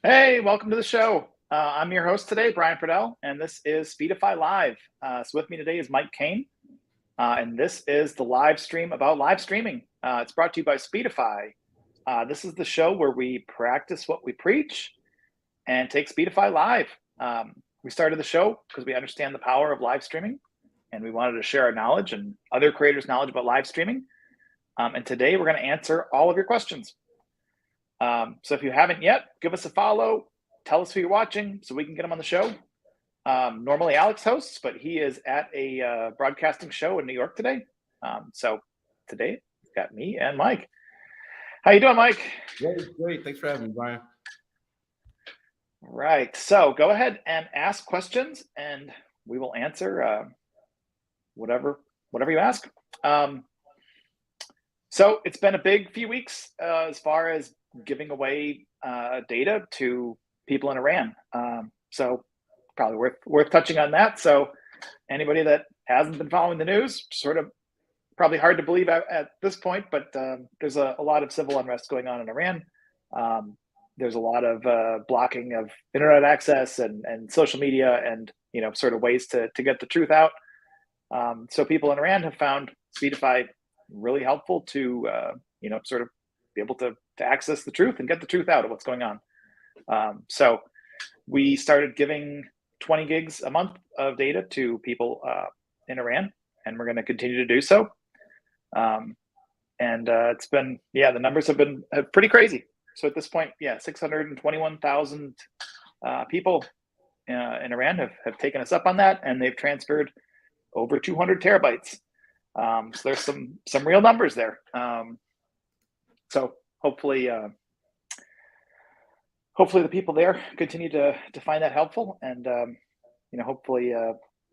Hey, welcome to the show. I'm your host today, Brian Prodoehl, and this is Speedify Live. So with me today is Mike Kane, and this is the live stream about live streaming. It's brought to you by Speedify. This is the show where we practice what we preach and take Speedify live. We started the show because we understand the power of live streaming, and we wanted to share our knowledge and other creators' knowledge about live streaming. And today we're going to answer all of your questions. So if you haven't yet, give us a follow, tell us who you're watching so we can get them on the show. Normally Alex hosts, but he is at a broadcasting show in New York today. So today we've got me and Mike. How you doing, Mike? Great. Thanks for having me, Brian. All right. So go ahead and ask questions and we will answer whatever you ask. So it's been a big few weeks as far as giving away data to people in Iran. So probably worth touching on that. So anybody that hasn't been following the news, sort of probably hard to believe at this point, but there's a lot of civil unrest going on in Iran. There's a lot of blocking of internet access and social media and, sort of ways to get the truth out. So people in Iran have found Speedify really helpful to, sort of be able to access the truth and get the truth out of what's going on. So we started giving 20 gigs a month of data to people in Iran, and we're going to continue to do so. It's been, the numbers have been pretty crazy. So at this point, 621,000 people in Iran have taken us up on that, and they've transferred over 200 terabytes. So there's some real numbers there. So hopefully the people there continue to find that helpful, and hopefully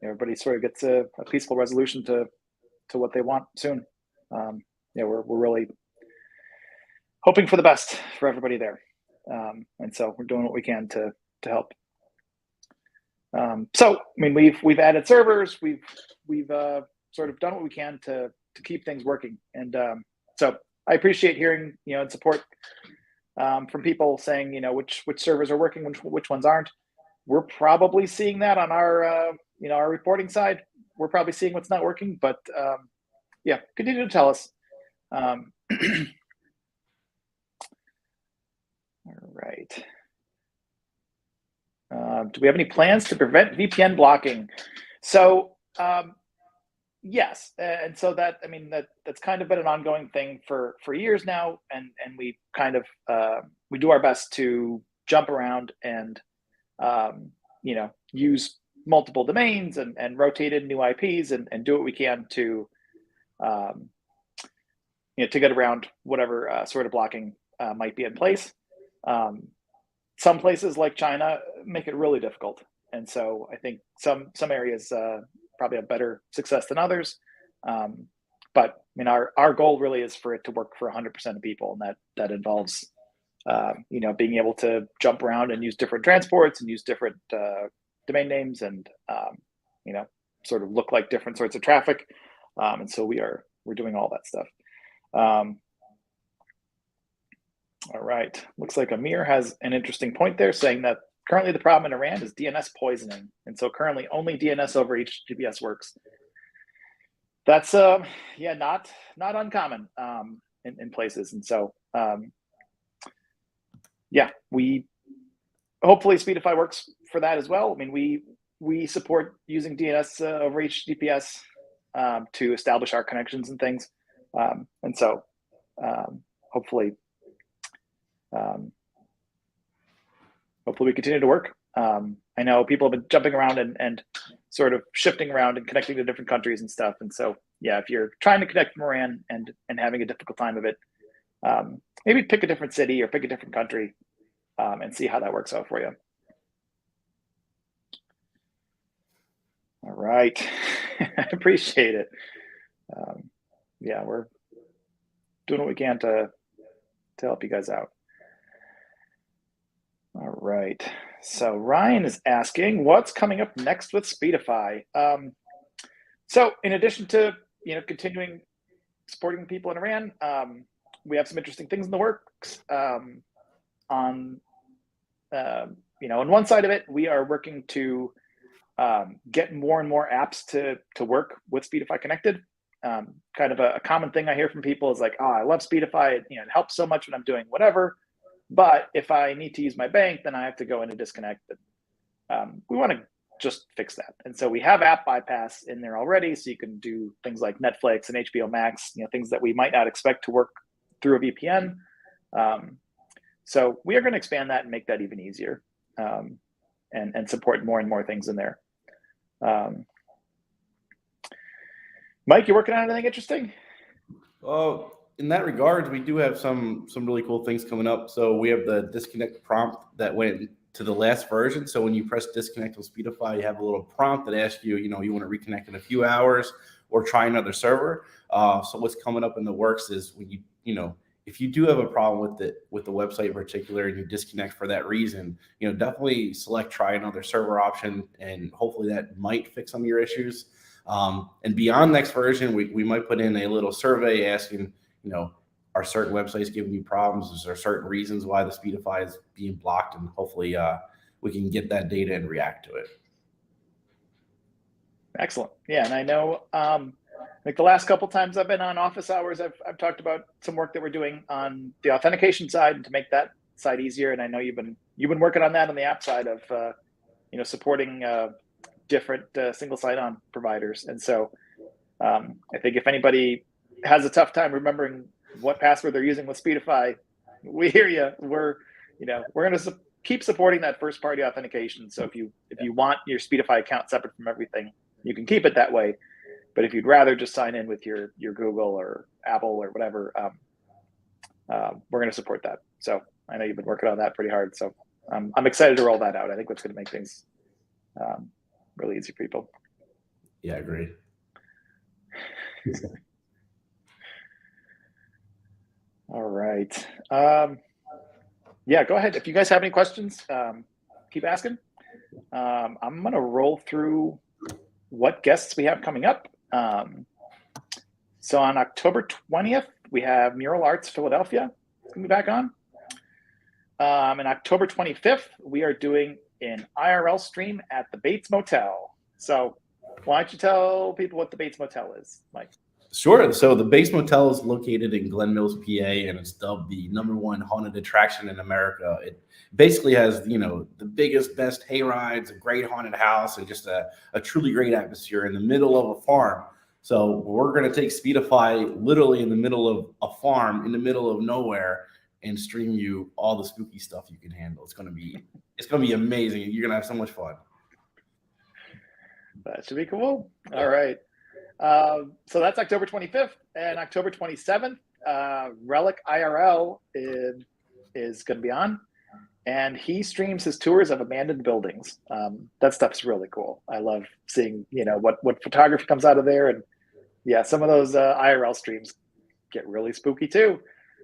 everybody sort of gets a peaceful resolution to what they want soon. We're really hoping for the best for everybody there, and so we're doing what we can to help. So I mean, we've added servers, we've sort of done what we can to keep things working, and so I appreciate hearing and support from people saying which servers are working, which ones aren't. We're probably seeing that on our our reporting side. We're probably seeing what's not working, but continue to tell us. All right. Do we have any plans to prevent VPN blocking? So yes, and so that's kind of been an ongoing thing for years now, and we kind of we do our best to jump around and use multiple domains and rotate in new IPs and do what we can to to get around whatever sort of blocking might be in place. Some places like China make it really difficult, and so I think some areas probably have better success than others. But I mean, our goal really is for it to work for 100% of people, and that involves being able to jump around and use different transports and use different domain names and sort of look like different sorts of traffic. And so we're doing all that stuff. All right. Looks like Amir has an interesting point there, saying that currently the problem in Iran is DNS poisoning. And so currently only DNS over HTTPS works. That's not uncommon in places. And so we hopefully Speedify works for that as well. I mean, we support using DNS over HTTPS to establish our connections and things. And so hopefully we continue to work. I know people have been jumping around and sort of shifting around and connecting to different countries and stuff. And so, if you're trying to connect from Iran and having a difficult time of it, maybe pick a different city or pick a different country and see how that works out for you. All right. I appreciate it. We're doing what we can to help you guys out. All right. So Ryan is asking, what's coming up next with Speedify? So in addition to continuing supporting people in Iran, we have some interesting things in the works. On one side of it, we are working to get more and more apps to work with Speedify connected. Kind of a common thing I hear from people is like, I love Speedify. It helps so much when I'm doing whatever. But if I need to use my bank, then I have to go in and disconnect it. We want to just fix that. And so we have app bypass in there already. So you can do things like Netflix and HBO Max, things that we might not expect to work through a VPN. So we are going to expand that and make that even easier and support more and more things in there. Mike, you working on anything interesting? Well, in that regard, we do have some really cool things coming up. So we have the disconnect prompt that went to the last version. So when you press disconnect on Speedify, you have a little prompt that asks you, you want to reconnect in a few hours or try another server. So what's coming up in the works is when if you do have a problem with the website in particular and you disconnect for that reason, definitely select try another server option, and hopefully that might fix some of your issues. And beyond next version, we might put in a little survey asking, are certain websites giving you problems? Is there certain reasons why the Speedify is being blocked? And hopefully we can get that data and react to it. Excellent. Yeah, and I know like the last couple times I've been on Office Hours, I've talked about some work that we're doing on the authentication side and to make that side easier. And I know you've been working on that on the app side of supporting different single sign-on providers. And so I think if anybody has a tough time remembering what password they're using with Speedify, we hear you. We're going to keep supporting that first party authentication. So if you want your Speedify account separate from everything, you can keep it that way. But if you'd rather just sign in with your Google or Apple or whatever, we're going to support that. So I know you've been working on that pretty hard. So I'm excited to roll that out. I think that's going to make things really easy for people. Yeah, I agree. All right. Yeah, go ahead. If you guys have any questions, keep asking. I'm going to roll through what guests we have coming up. So on October 20th, we have Mural Arts Philadelphia. It's going to be back on. And October 25th, we are doing an IRL stream at the Bates Motel. So why don't you tell people what the Bates Motel is, Mike? Sure. So the Bates Motel is located in Glen Mills, PA, and it's dubbed the #1 haunted attraction in America. It basically has, the biggest, best hay rides, a great haunted house, and just a truly great atmosphere in the middle of a farm. So we're going to take Speedify literally in the middle of a farm, in the middle of nowhere, and stream you all the spooky stuff you can handle. It's going to be amazing. You're going to have so much fun. That should be cool. All right. So that's October 25th and October 27th. Relic IRL is going to be on, and he streams his tours of abandoned buildings. That stuff's really cool. I love seeing, what photography comes out of there. And yeah, some of those IRL streams get really spooky too.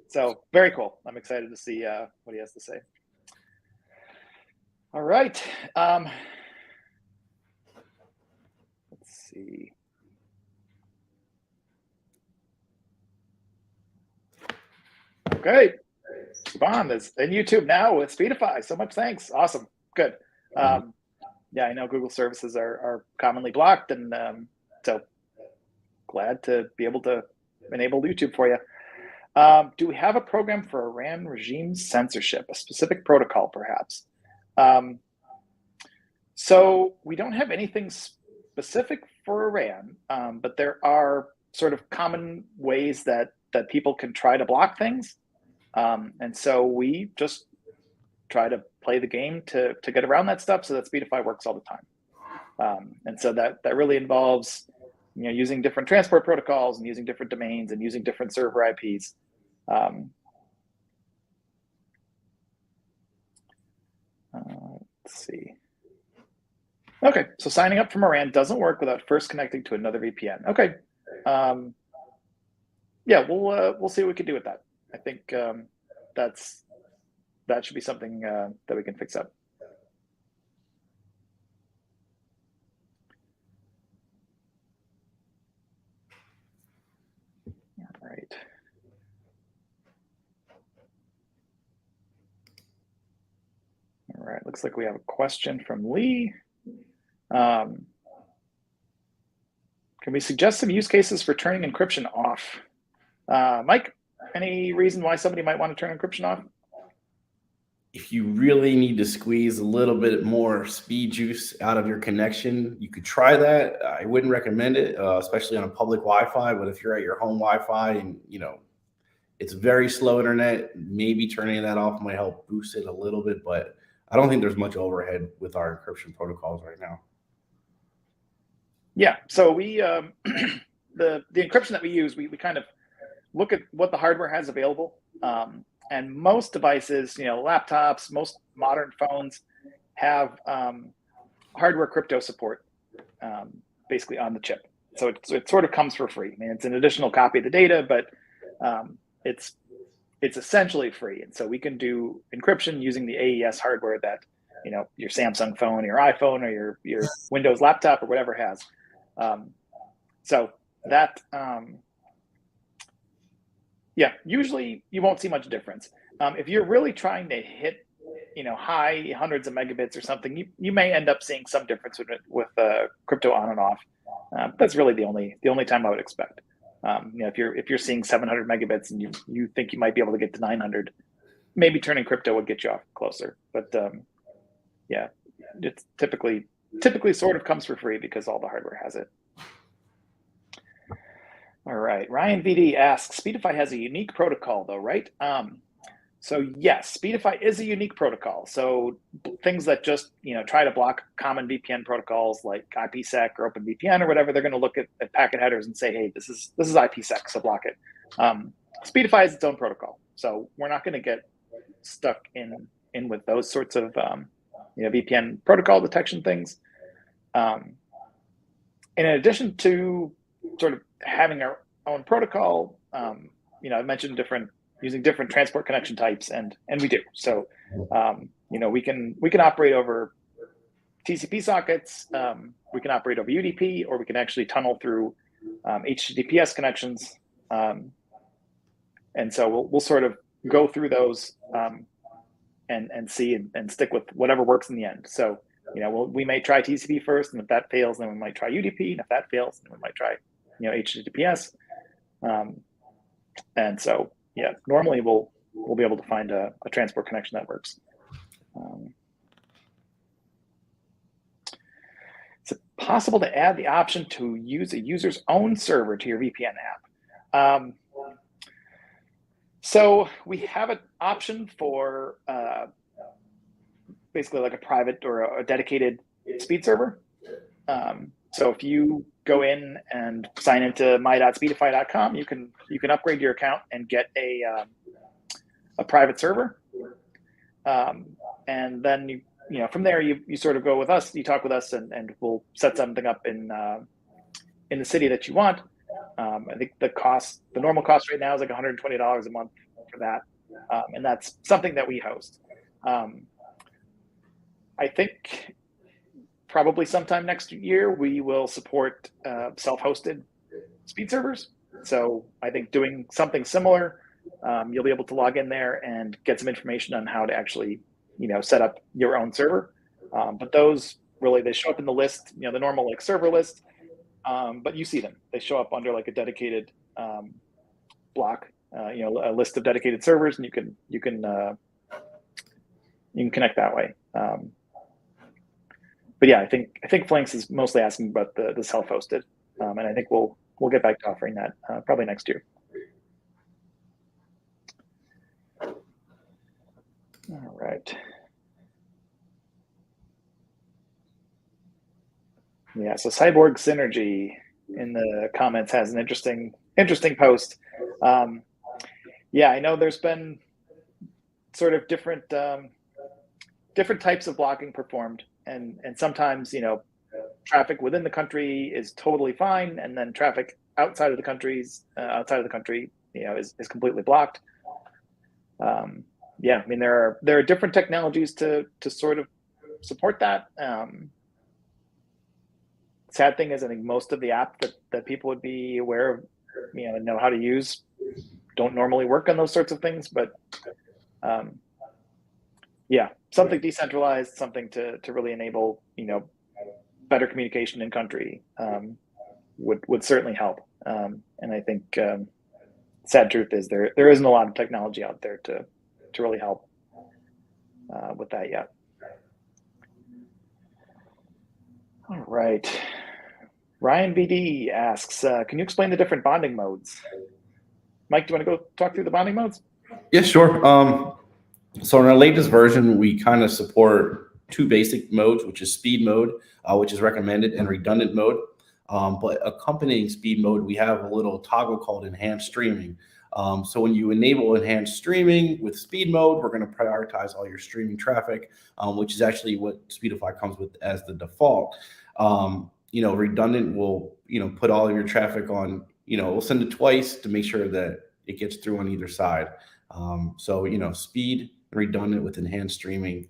So very cool. I'm excited to see what he has to say. All right. Let's see. Okay. Spawn is in YouTube now with Speedify. So much thanks. Awesome. Good. Yeah, I know Google services are commonly blocked, and so glad to be able to enable YouTube for you. Do we have a program for Iran regime censorship, a specific protocol perhaps? So we don't have anything specific for Iran, but there are sort of common ways that people can try to block things. And so we just try to play the game to get around that stuff so that Speedify works all the time. And so that really involves, using different transport protocols and using different domains and using different server IPs. Let's see. Okay, so signing up from Iran doesn't work without first connecting to another VPN. Okay. Yeah, we'll see what we can do with that. I think that should be something that we can fix up. All right. All right, looks like we have a question from Lee. Can we suggest some use cases for turning encryption off? Mike, any reason why somebody might want to turn encryption off? If you really need to squeeze a little bit more speed juice out of your connection, you could try that. I wouldn't recommend it, especially on a public Wi-Fi. But if you're at your home Wi-Fi and it's very slow internet, maybe turning that off might help boost it a little bit. But I don't think there's much overhead with our encryption protocols right now. Yeah, so we the encryption that we use, we kind of look at what the hardware has available. And most devices, laptops, most modern phones have hardware crypto support basically on the chip. So it sort of comes for free. I mean, it's an additional copy of the data, but it's essentially free. And so we can do encryption using the AES hardware that, your Samsung phone, your iPhone, or your Windows laptop or whatever has. So that, yeah, usually you won't see much difference. If you're really trying to hit, high hundreds of megabits or something, you may end up seeing some difference with crypto on and off. That's really the only time I would expect. If you're seeing 700 megabits and you think you might be able to get to 900, maybe turning crypto would get you off closer. But yeah, it's typically sort of comes for free because all the hardware has it. All right, Ryan VD asks, Speedify has a unique protocol though, right? So yes, Speedify is a unique protocol. So things that just try to block common VPN protocols like IPsec or OpenVPN or whatever, they're going to look at packet headers and say, hey, this is IPsec, so block it. Speedify is its own protocol, so we're not going to get stuck in with those sorts of VPN protocol detection things. In addition to sort of having our own protocol, I mentioned using different transport connection types, and we do. So, we can operate over TCP sockets, we can operate over UDP, or we can actually tunnel through HTTPS connections. And so we'll sort of go through those and see and stick with whatever works in the end. So, we may try TCP first, and if that fails, then we might try UDP, and if that fails, then we might try HTTPS. And so, yeah, normally we'll be able to find a transport connection that works. Is it possible to add the option to use a user's own server to your VPN app? So we have an option for basically like a private or a dedicated speed server. So if you go in and sign into my.speedify.com, you can upgrade your account and get a private server. And then from there you sort of go with us, you talk with us, and we'll set something up in the city that you want. I think the normal cost right now is like $120 a month for that, and that's something that we host. I think probably sometime next year we will support self-hosted speed servers. So I think doing something similar, you'll be able to log in there and get some information on how to actually set up your own server. But those really, they show up in the list, the normal like server list. But you see them; they show up under like a dedicated block, a list of dedicated servers, and you can connect that way. But yeah, I think Flanks is mostly asking about the self-hosted, and I think we'll get back to offering that probably next year. All right. Yeah, so Cyborg Synergy in the comments has an interesting post. Yeah, I know there's been sort of different types of blocking performed, and sometimes traffic within the country is totally fine, and then traffic outside of the country is completely blocked. Yeah, I mean there are different technologies to sort of support that. Sad thing is, I think most of the app that people would be aware of, know how to use, don't normally work on those sorts of things. But yeah, something decentralized, something to really enable better communication in country would certainly help. And I think sad truth is there isn't a lot of technology out there to really help with that yet. All right. Ryan BD asks, can you explain the different bonding modes? Mike, do you want to go talk through the bonding modes? Yeah, sure. So in our latest version, we kind of support two basic modes, which is speed mode, which is recommended, and redundant mode. But accompanying speed mode, we have a little toggle called enhanced streaming. So when you enable enhanced streaming with speed mode, we're going to prioritize all your streaming traffic, which is actually what Speedify comes with as the default. Redundant will, put all of your traffic on, we'll send it twice to make sure that it gets through on either side. So, speed, redundant with enhanced streaming,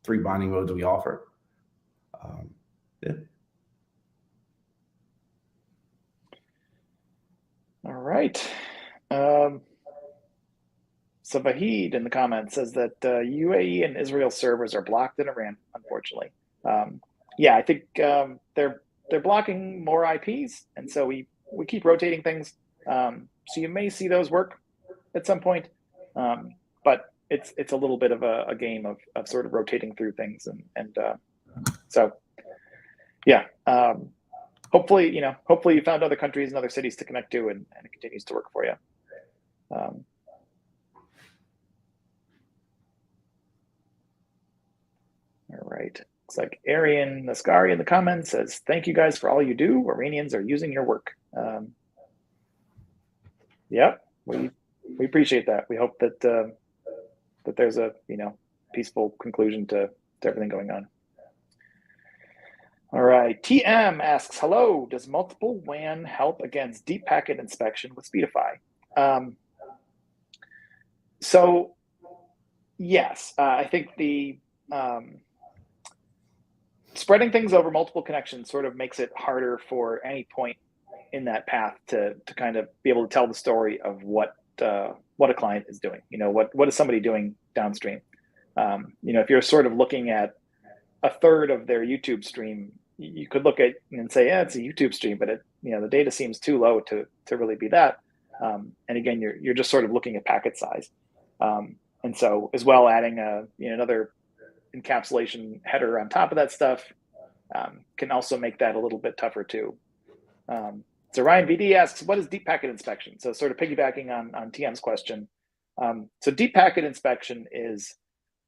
three bonding modes we offer. Yeah. All right. So Vahid in the comments says that UAE and Israel servers are blocked in Iran, unfortunately. Yeah, I think they're blocking more IPs, and so we keep rotating things. So you may see those work at some point, but it's a little bit of a game of sort of rotating through things, and so yeah. Hopefully you found other countries and other cities to connect to, and it continues to work for you. All right. Looks like Arian Nascari in the comments says, "Thank you guys for all you do. Iranians are using your work." Yeah, we appreciate that. We hope that that there's a peaceful conclusion to everything going on. All right. TM asks, "Hello. Does multiple WAN help against deep packet inspection with Speedify?" So yes, I think the spreading things over multiple connections sort of makes it harder for any point in that path to kind of be able to tell the story of what a client is doing. What is somebody doing downstream? If you're sort of looking at a third of their YouTube stream, you could look at and say, yeah, it's a YouTube stream, but the data seems too low to really be that. And again, you're just sort of looking at packet size. And so as well, adding another encapsulation header on top of that stuff can also make that a little bit tougher too. So Ryan VD asks, "What is deep packet inspection?" So sort of piggybacking on TM's question. So deep packet inspection is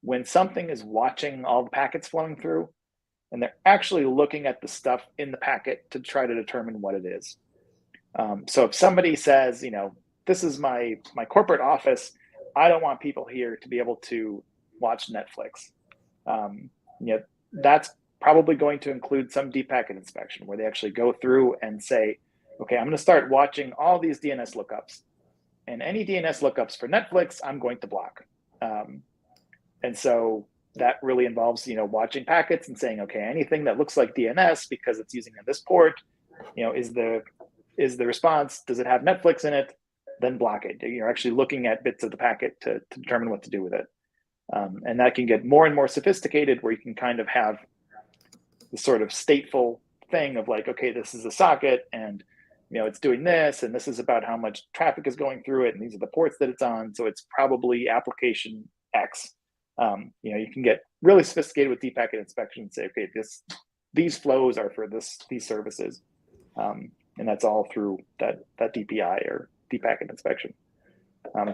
when something is watching all the packets flowing through, and they're actually looking at the stuff in the packet to try to determine what it is. So if somebody says, this is my corporate office, I don't want people here to be able to watch Netflix. That's probably going to include some deep packet inspection where they actually go through and say, okay, I'm going to start watching all these DNS lookups, and any DNS lookups for Netflix, I'm going to block. And so that really involves, watching packets and saying, okay, anything that looks like DNS because it's using this port, is the response, does it have Netflix in it? Then block it. You're actually looking at bits of the packet to determine what to do with it. And that can get more and more sophisticated where you can kind of have the sort of stateful thing of like, okay, this is a socket and it's doing this, and this is about how much traffic is going through it, and these are the ports that it's on. So it's probably application X. You can get really sophisticated with deep packet inspection and say, okay, these flows are for these services, and that's all through that DPI or deep packet inspection.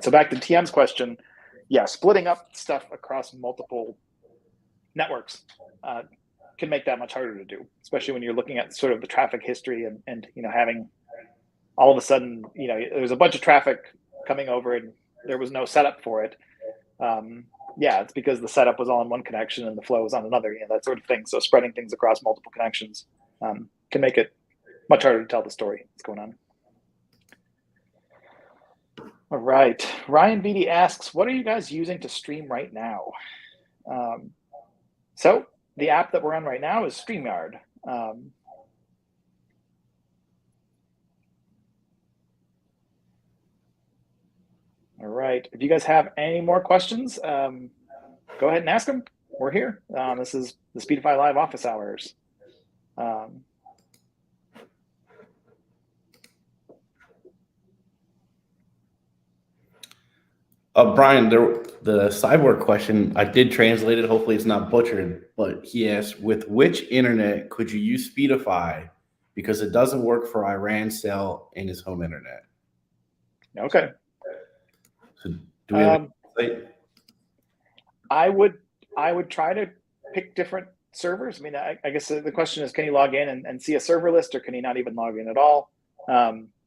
So back to TM's question, yeah, splitting up stuff across multiple networks can make that much harder to do, especially when you're looking at sort of the traffic history and having all of a sudden, there's a bunch of traffic coming over and there was no setup for it. It's because the setup was all on one connection and the flow was on another, that sort of thing. So spreading things across multiple connections can make it much harder to tell the story that's going on. All right. Ryan Beatty asks, "What are you guys using to stream right now?" So the app that we're on right now is StreamYard. All right. If you guys have any more questions, go ahead and ask them. We're here. This is the Speedify Live Office Hours. Brian, the cyborg question, I did translate it. Hopefully it's not butchered, but he asked, with which internet could you use Speedify because it doesn't work for Iran cell in his home internet? Okay. So do we have I would try to pick different servers. I mean, I guess the question is, can you log in and see a server list, or can you not even log in at all?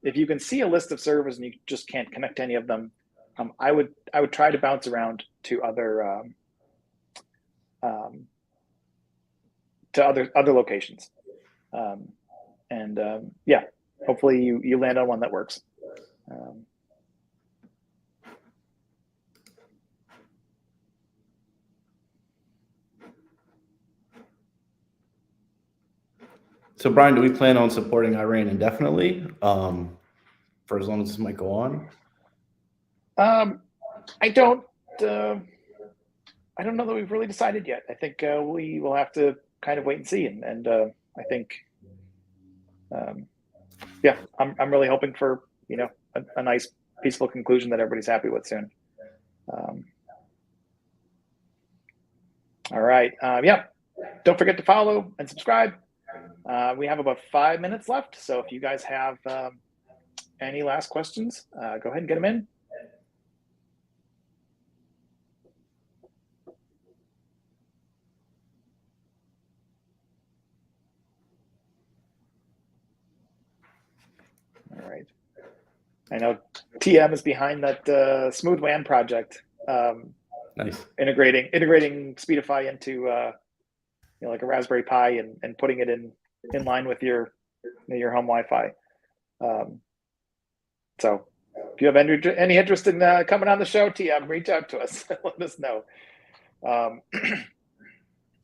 If you can see a list of servers and you just can't connect to any of them, I would try to bounce around to other locations, hopefully you land on one that works. So Brian, do we plan on supporting Iran indefinitely for as long as this might go on? I don't know that we've really decided yet. I think we will have to kind of wait and see. And I think, I'm really hoping for, a nice, peaceful conclusion that everybody's happy with soon. All right. Don't forget to follow and subscribe. We have about 5 minutes left. So if you guys have any last questions, go ahead and get them in. I know TM is behind that Smooth WAN project. Nice. Integrating Speedify into like a Raspberry Pi and putting it in line with your home Wi-Fi. So if you have any interest in coming on the show, TM, reach out to us. Let us know. All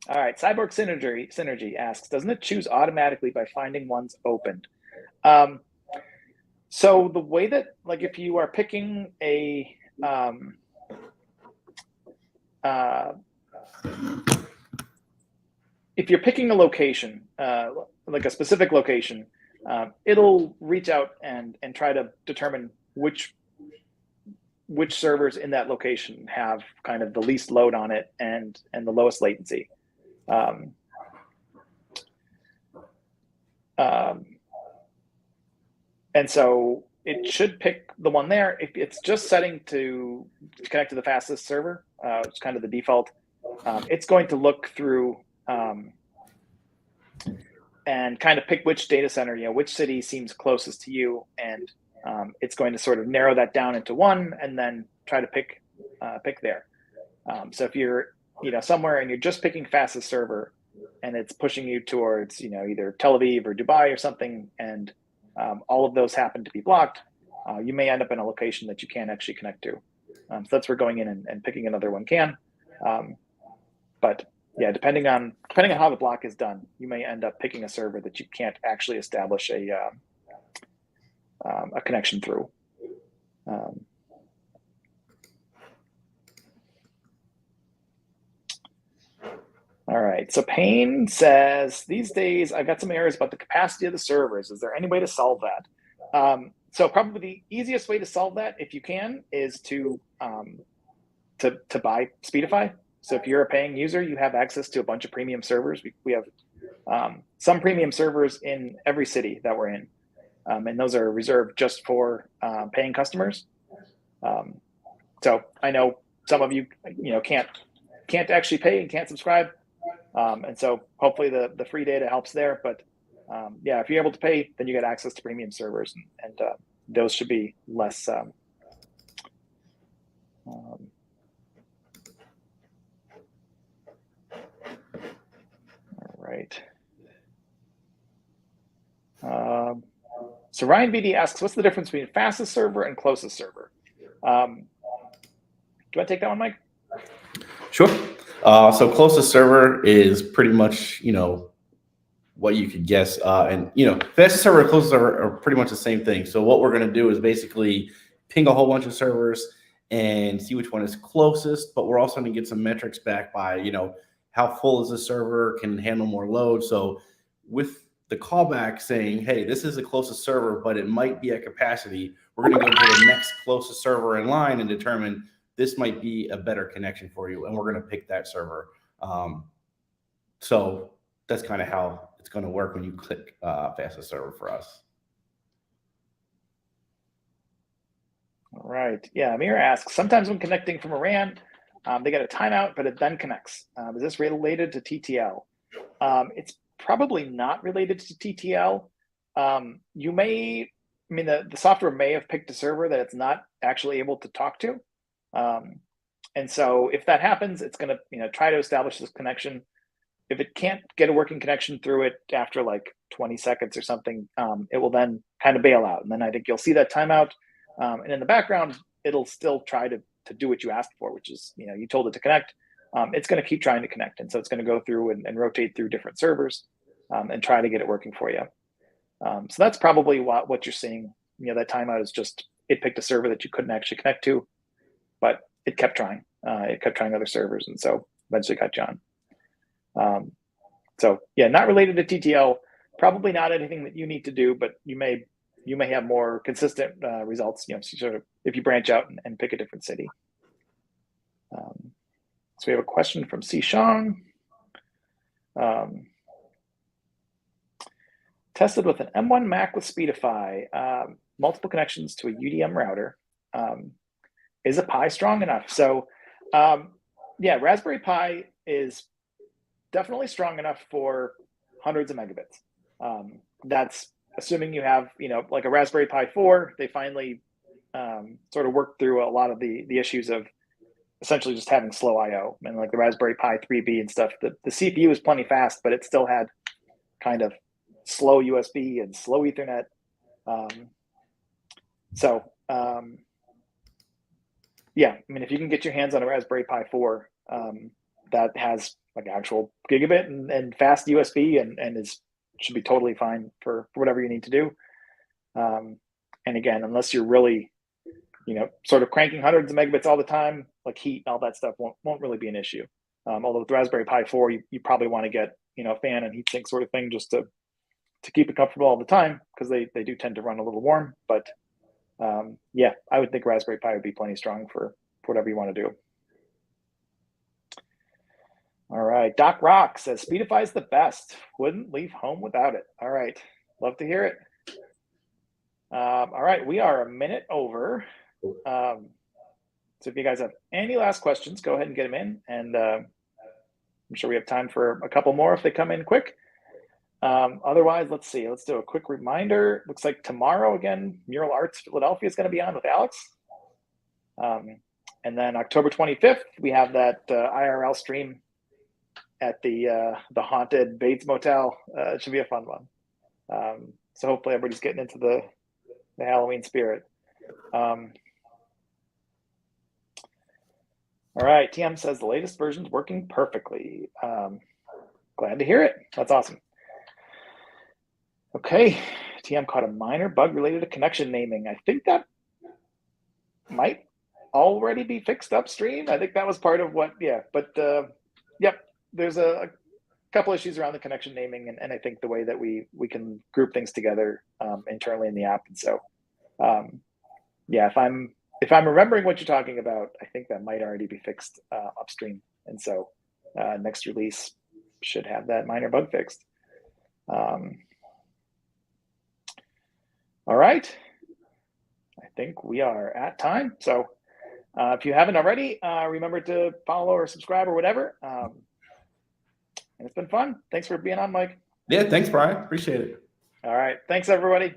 right, Cyborg Synergy asks, doesn't it choose automatically by finding ones opened? So the way that, like, if you are picking a if you're picking a location, like a specific location, it'll reach out and try to determine which servers in that location have kind of the least load on it and the lowest latency. And so it should pick the one there. If it's just setting to connect to the fastest server, it's kind of the default, it's going to look through and kind of pick which data center, which city seems closest to you, and it's going to sort of narrow that down into one and then try to pick there. So if you're somewhere and you're just picking fastest server and it's pushing you towards either Tel Aviv or Dubai or something, and all of those happen to be blocked, you may end up in a location that you can't actually connect to. So that's where going in and picking another one can. But yeah, depending on how the block is done, you may end up picking a server that you can't actually establish a connection through. All right, so Payne says, these days I've got some errors about the capacity of the servers. Is there any way to solve that? So probably the easiest way to solve that, if you can, is to buy Speedify. So if you're a paying user, you have access to a bunch of premium servers. We have some premium servers in every city that we're in, and those are reserved just for paying customers. So I know some of you can't actually pay and can't subscribe, and so hopefully the free data helps there. But yeah, if you're able to pay, then you get access to premium servers, and those should be less. All right. So Ryan BD asks, what's the difference between fastest server and closest server? Do you want to take that one, Mike? Sure. So closest server is pretty much, what you could guess. And, fastest server and closest server are pretty much the same thing. So what we're going to do is basically ping a whole bunch of servers and see which one is closest, but we're also going to get some metrics back by, how full is the server, can handle more load. So with the callback saying, hey, this is the closest server, but it might be at capacity, we're going to go to the next closest server in line and determine this might be a better connection for you, and we're going to pick that server. So that's kind of how it's going to work when you click fastest server for us. All right. Yeah, Amir asks, sometimes when connecting from a RAN, they get a timeout, but it then connects. Is this related to TTL? It's probably not related to TTL. The software may have picked a server that it's not actually able to talk to. And so if that happens, it's going to try to establish this connection. If it can't get a working connection through it after like 20 seconds or something, it will then kind of bail out. And then I think you'll see that timeout. And in the background, it'll still try to do what you asked for, which is, you told it to connect. It's going to keep trying to connect. And so it's going to go through and rotate through different servers and try to get it working for you. So that's probably what you're seeing. That timeout is just, it picked a server that you couldn't actually connect to, but it kept trying. It kept trying other servers, and so eventually got you on. So yeah, not related to TTL. Probably not anything that you need to do, but you may have more consistent results. Sort of if you branch out and pick a different city. So we have a question from C. Shang. Tested with an M1 Mac with Speedify, multiple connections to a UDM router. Is a Pi strong enough? So yeah, Raspberry Pi is definitely strong enough for hundreds of megabits. That's assuming you have, like a Raspberry Pi 4, they finally sort of worked through a lot of the issues of essentially just having slow I/O. And like the Raspberry Pi 3B and stuff, the CPU was plenty fast, but it still had kind of slow USB and slow Ethernet. Yeah, I mean, if you can get your hands on a Raspberry Pi 4 that has like actual gigabit and fast USB and should be totally fine for whatever you need to do. And again, unless you're really, sort of cranking hundreds of megabits all the time, like heat and all that stuff won't really be an issue. Although with the Raspberry Pi 4, you probably want to get, a fan and heatsink sort of thing just to keep it comfortable all the time, because they do tend to run a little warm. But yeah, I would think Raspberry Pi would be plenty strong for whatever you want to do. All right, Doc Rock says Speedify is the best. Wouldn't leave home without it. All right, love to hear it. All right, we are a minute over. So if you guys have any last questions, go ahead and get them in, and I'm sure we have time for a couple more if they come in quick. Otherwise, let's see. Let's do a quick reminder. Looks like tomorrow, again, Mural Arts Philadelphia is going to be on with Alex. And then October 25th, we have that IRL stream at the haunted Bates Motel. It should be a fun one. So hopefully everybody's getting into the Halloween spirit. All right, TM says the latest version's working perfectly. Glad to hear it. That's awesome. Okay, TM caught a minor bug related to connection naming. I think that might already be fixed upstream. I think that was part of what, yeah. But yep, there's a couple issues around the connection naming, and I think the way that we can group things together internally in the app. And so, yeah, if I'm remembering what you're talking about, I think that might already be fixed upstream. And so next release should have that minor bug fixed. All right, I think we are at time. So if you haven't already, remember to follow or subscribe or whatever. And it's been fun. Thanks for being on, Mike. Yeah, thanks, Brian. Appreciate it. All right. Thanks, everybody.